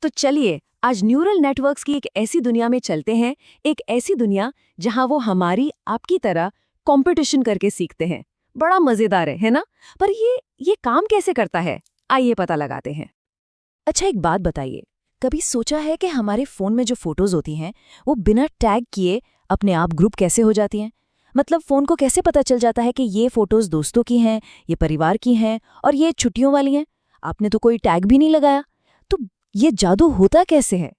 तो चलिए आज न्यूरल नेटवर्क्स की एक ऐसी दुनिया में चलते हैं, एक ऐसी दुनिया जहां वो हमारी आपकी तरह कंपटीशन करके सीखते हैं। बड़ा मजेदार है ना? पर ये काम कैसे करता है? आइए पता लगाते हैं। अच्छा, एक बात बताइए, कभी सोचा है कि हमारे फोन में जो फोटोज होती हैं वो बिना टैग किए अपने आप ग्रुप कैसे हो जाती हैं? मतलब फोन को कैसे पता चल जाता है कि ये फोटोज दोस्तों की हैं, ये परिवार की हैं और ये छुट्टियों वाली हैं? आपने तो कोई टैग भी नहीं लगाया। तो ये जादू होता कैसे है?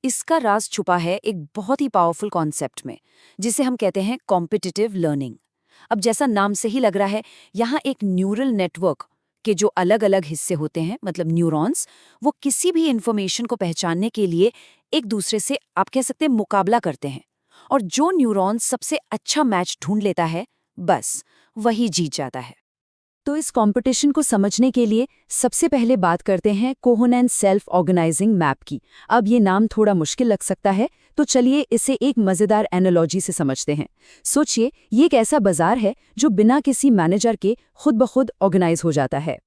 इसका राज छुपा है एक बहुत ही पावरफुल कॉन्सेप्ट में, जिसे हम कहते हैं कॉम्पिटिटिव लर्निंग। अब जैसा नाम से ही लग रहा है, यहाँ एक न्यूरल नेटवर्क के जो अलग अलग हिस्से होते हैं, मतलब न्यूरॉन्स, वो किसी भी इंफॉर्मेशन को पहचानने के लिए एक दूसरे से, आप कह सकते हैं, मुकाबला करते हैं। और जो न्यूरॉन सबसे अच्छा मैच ढूंढ लेता है, बस वही जीत जाता है। तो इस कंपटीशन को समझने के लिए सबसे पहले बात करते हैं कोहेनेन सेल्फ ऑर्गेनाइजिंग मैप की। अब ये नाम थोड़ा मुश्किल लग सकता है, तो चलिए इसे एक मजेदार एनालॉजी से समझते हैं। सोचिए, ये एक ऐसा बाजार है जो बिना किसी मैनेजर के खुद ब खुद ऑर्गेनाइज हो जाता है।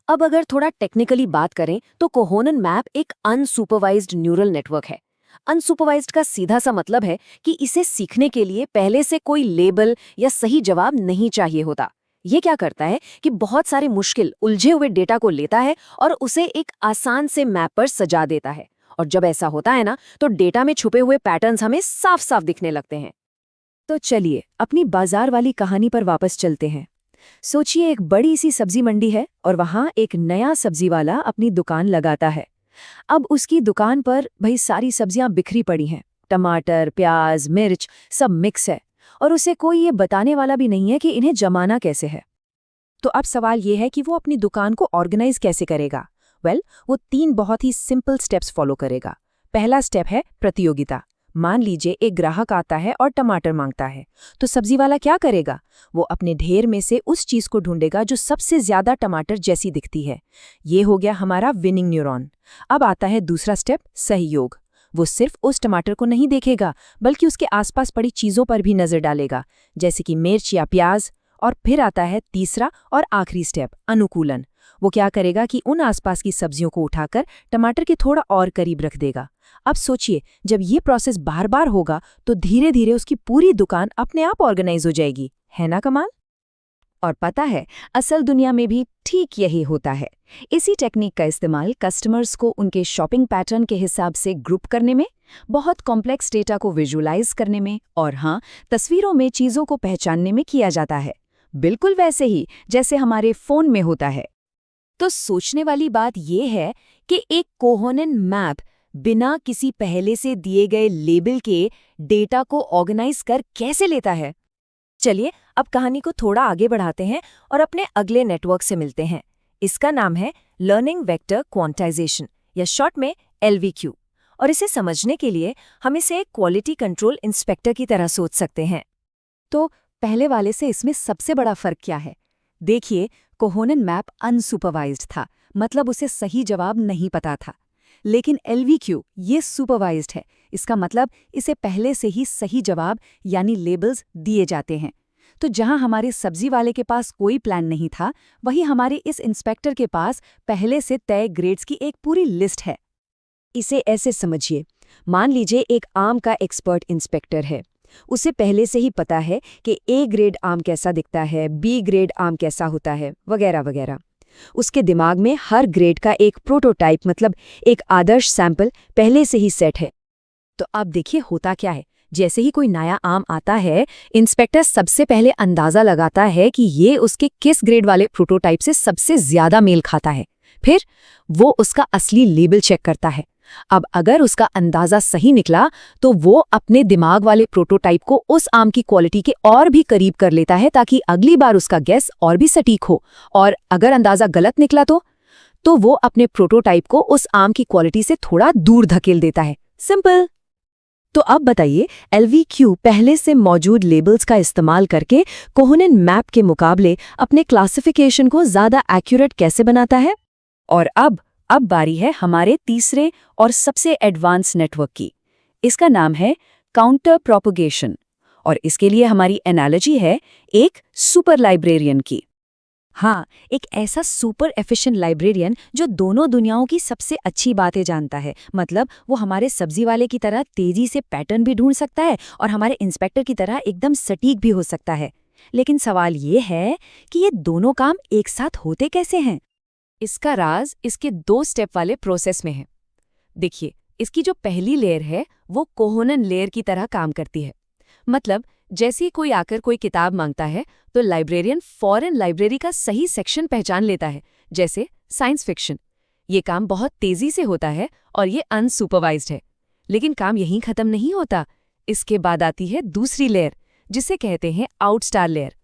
अब अगर थोड़ा टेक्निकली बात करें तो कोहेनेन मैप एक अनसुपरवाइज्ड न्यूरल नेटवर्क है। अनसुपरवाइज्ड का सीधा सा मतलब है कि इसे सीखने के लिए पहले से कोई लेबल या सही जवाब नहीं चाहिए होता। ये क्या करता है कि बहुत सारे मुश्किल उलझे हुए डेटा को लेता है और उसे एक आसान से मैप पर सजा देता है। और जब ऐसा होता है ना, तो डेटा में छुपे हुए पैटर्न्स हमें साफ साफ दिखने लगते हैं। तो चलिए अपनी बाजार वाली कहानी पर वापस चलते हैं। सोचिए, एक बड़ी सी सब्जी मंडी है और वहां एक नया सब्जी वाला अपनी दुकान लगाता है। अब उसकी दुकान पर भाई सारी सब्जियां बिखरी पड़ी हैं, टमाटर, प्याज, मिर्च सब मिक्स है, और उसे कोई ये बताने वाला भी नहीं है कि इन्हें जमाना कैसे है। तो अब सवाल ये है कि वो अपनी दुकान को ऑर्गेनाइज कैसे करेगा? वो 3 बहुत ही सिंपल स्टेप्स फॉलो करेगा। पहला स्टेप है प्रतियोगिता। मान लीजिए एक ग्राहक आता है और टमाटर मांगता है, तो सब्जी वाला क्या करेगा? वो अपने ढेर में से उस चीज को ढूंढेगा जो सबसे ज्यादा टमाटर जैसी दिखती है। ये हो गया हमारा विनिंग न्यूरॉन। अब आता है दूसरा स्टेप, सहयोग। वो सिर्फ उस टमाटर को नहीं देखेगा, बल्कि उसके आसपास पड़ी चीजों पर भी नजर डालेगा, जैसे कि मिर्च या प्याज। और फिर आता है तीसरा और आखिरी स्टेप, अनुकूलन। वो क्या करेगा कि उन आसपास की सब्जियों को उठाकर टमाटर के थोड़ा और करीब रख देगा। अब सोचिए, जब ये प्रोसेस बार बार होगा तो धीरे धीरे उसकी पूरी दुकान अपने आप ऑर्गेनाइज हो जाएगी। है ना कमाल? और पता है, असल दुनिया में भी ठीक यही होता है। इसी टेक्निक का इस्तेमाल कस्टमर्स को उनके शॉपिंग पैटर्न के हिसाब से ग्रुप करने में, बहुत कॉम्प्लेक्स डेटा को विजुलाइज करने में, और हाँ, तस्वीरों में चीज़ों को पहचानने में किया जाता है। बिल्कुल वैसे ही जैसे हमारे फोन में होता है। तो सोचने वाली बात यह है कि एक कोहेनेन मैप बिना किसी पहले से दिए गए लेबल के डेटा को ऑर्गेनाइज कर कैसे लेता है। चलिए अब कहानी को थोड़ा आगे बढ़ाते हैं और अपने अगले नेटवर्क से मिलते हैं। इसका नाम है लर्निंग वेक्टर क्वांटाइजेशन, या शॉर्ट में LVQ। और इसे समझने के लिए हम इसे एक क्वालिटी कंट्रोल इंस्पेक्टर की तरह सोच सकते हैं। तो पहले वाले से इसमें सबसे बड़ा फर्क क्या है? देखिए, कोहेनेन मैप अनसुपरवाइज्ड था, मतलब उसे सही जवाब नहीं पता था। लेकिन LVQ ये सुपरवाइज्ड है। इसका मतलब इसे पहले से ही सही जवाब यानी लेबल्स दिए जाते हैं। तो जहां हमारे सब्जी वाले के पास कोई प्लान नहीं था, वहीं हमारे इस इंस्पेक्टर के पास पहले से तय ग्रेड्स की एक पूरी लिस्ट है। इसे ऐसे समझिए, मान लीजिए एक आम का एक्सपर्ट इंस्पेक्टर है। उसे पहले से ही पता है कि A ग्रेड आम कैसा दिखता है, B ग्रेड आम कैसा होता है, वगैरह वगैरह। उसके दिमाग में हर ग्रेड का एक प्रोटोटाइप, मतलब एक आदर्श सैंपल पहले से ही सेट है। तो अब देखिए होता क्या है, जैसे ही कोई नया आम आता है, इंस्पेक्टर सबसे पहले अंदाजा लगाता है कि ये उसके किस ग्रेड वाले प्रोटोटाइप से सबसे ज्यादा मेल खाता है। फिर वो उसका असली लेबल चेक करता है। अब अगर उसका अंदाजा सही निकला तो वो अपने दिमाग वाले प्रोटोटाइप को उस आम की क्वालिटी के और भी करीब कर लेता है, ताकि अगली बार उसका गेस और भी सटीक हो। और अगर अंदाजा गलत निकला तो वो अपने प्रोटोटाइप को उस आम की क्वालिटी से थोड़ा दूर धकेल देता है। सिंपल। तो अब बताइए, LVQ पहले से मौजूद लेबल्स का इस्तेमाल करके कोहेनेन मैप के मुकाबले अपने क्लासिफिकेशन को ज़्यादा एक्यूरेट कैसे बनाता है? और अब बारी है हमारे तीसरे और सबसे एडवांस नेटवर्क की। इसका नाम है काउंटर प्रोपगेशन, और इसके लिए हमारी एनालॉजी है एक सुपर लाइब्रेरियन की। हाँ, एक ऐसा सुपर एफिशिएंट लाइब्रेरियन जो दोनों दुनियाओं की सबसे अच्छी बातें जानता है। मतलब वो हमारे सब्जी वाले की तरह तेजी से पैटर्न भी ढूंढ सकता है और हमारे इंस्पेक्टर की तरह एकदम सटीक भी हो सकता है। लेकिन सवाल ये है कि ये दोनों काम एक साथ होते कैसे हैं? इसका राज इसके 2 स्टेप वाले प्रोसेस में है। देखिए, इसकी जो पहली लेयर है वो कोहोनन लेयर की तरह काम करती है। मतलब जैसे ही कोई आकर कोई किताब मांगता है तो लाइब्रेरियन फौरन लाइब्रेरी का सही सेक्शन पहचान लेता है, जैसे साइंस फिक्शन। ये काम बहुत तेजी से होता है और ये अनसुपरवाइज्ड है। लेकिन काम यहीं खत्म नहीं होता। इसके बाद आती है दूसरी लेयर, जिसे कहते हैं आउटस्टार लेयर।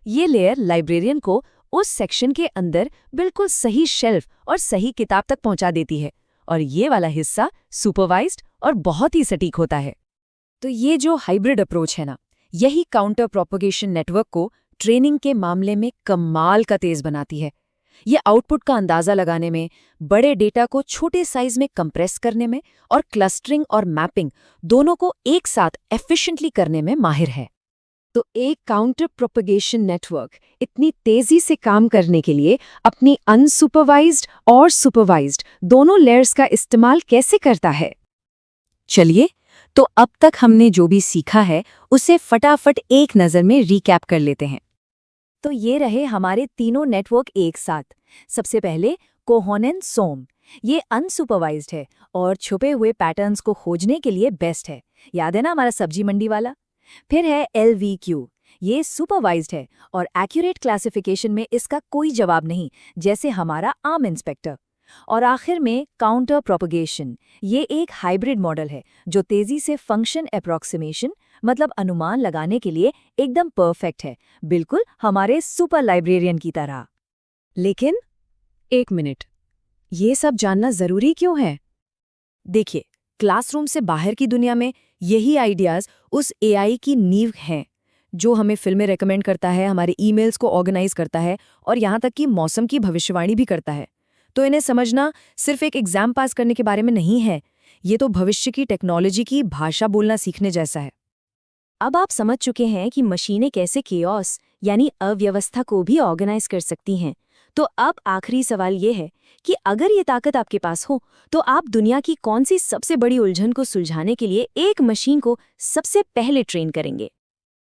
ये लेयर लाइब्रेरियन को उस सेक्शन के अंदर बिल्कुल सही शेल्फ और सही किताब तक पहुंचा देती है, और ये वाला हिस्सा सुपरवाइज्ड और बहुत ही सटीक होता है। तो ये जो हाइब्रिड अप्रोच है ना, यही काउंटर प्रोपगेशन नेटवर्क को ट्रेनिंग के मामले में कमाल का तेज बनाती है। ये आउटपुट का अंदाजा लगाने में, बड़े डेटा को छोटे साइज में कंप्रेस करने में और क्लस्टरिंग और मैपिंग दोनों को एक साथ एफिशिएंटली करने में माहिर है। तो एक काउंटर प्रोपगेशन नेटवर्क इतनी तेजी से काम करने के लिए अपनी अनसुपरवाइज्ड और सुपरवाइज्ड दोनों लेयर्स का इस्तेमाल कैसे करता है? चलिए, तो अब तक हमने जो भी सीखा है उसे फटाफट एक नज़र में रिकैप कर लेते हैं। तो ये रहे हमारे तीनों नेटवर्क एक साथ। सबसे पहले कोहोनन सोम। ये अनसुपरवाइज्ड है और छुपे हुए पैटर्न्स को खोजने के लिए बेस्ट है। याद है ना हमारा सब्जी मंडी वाला? फिर है LVQ। ये सुपरवाइज्ड है और एक्यूरेट क्लासिफिकेशन में इसका कोई जवाब नहीं, जैसे हमारा आम इंस्पेक्टर। और आखिर में काउंटर प्रोपगेशन। ये एक हाइब्रिड मॉडल है जो तेजी से फंक्शन अप्रॉक्सिमेशन मतलब अनुमान लगाने के लिए एकदम परफेक्ट है, बिल्कुल हमारे सुपर लाइब्रेरियन की तरह। लेकिन एक मिनट, ये सब जानना जरूरी क्यों है? देखिए, क्लासरूम से बाहर की दुनिया में यही आइडियाज उस AI की नींव हैं, जो हमें फिल्में रेकमेंड करता है, हमारे ईमेल्स को ऑर्गेनाइज करता है और यहाँ तक कि मौसम की भविष्यवाणी भी करता है। तो इन्हें समझना सिर्फ एक एग्जाम पास करने के बारे में नहीं है, ये तो भविष्य की टेक्नोलॉजी की भाषा बोलना सीखने जैसा है। अब आप समझ चुके हैं कि मशीनें कैसे केओस यानी अव्यवस्था को भी ऑर्गेनाइज कर सकती हैं। तो अब आखिरी सवाल ये है कि अगर ये ताकत आपके पास हो तो आप दुनिया की कौन सी सबसे बड़ी उलझन को सुलझाने के लिए एक मशीन को सबसे पहले ट्रेन करेंगे?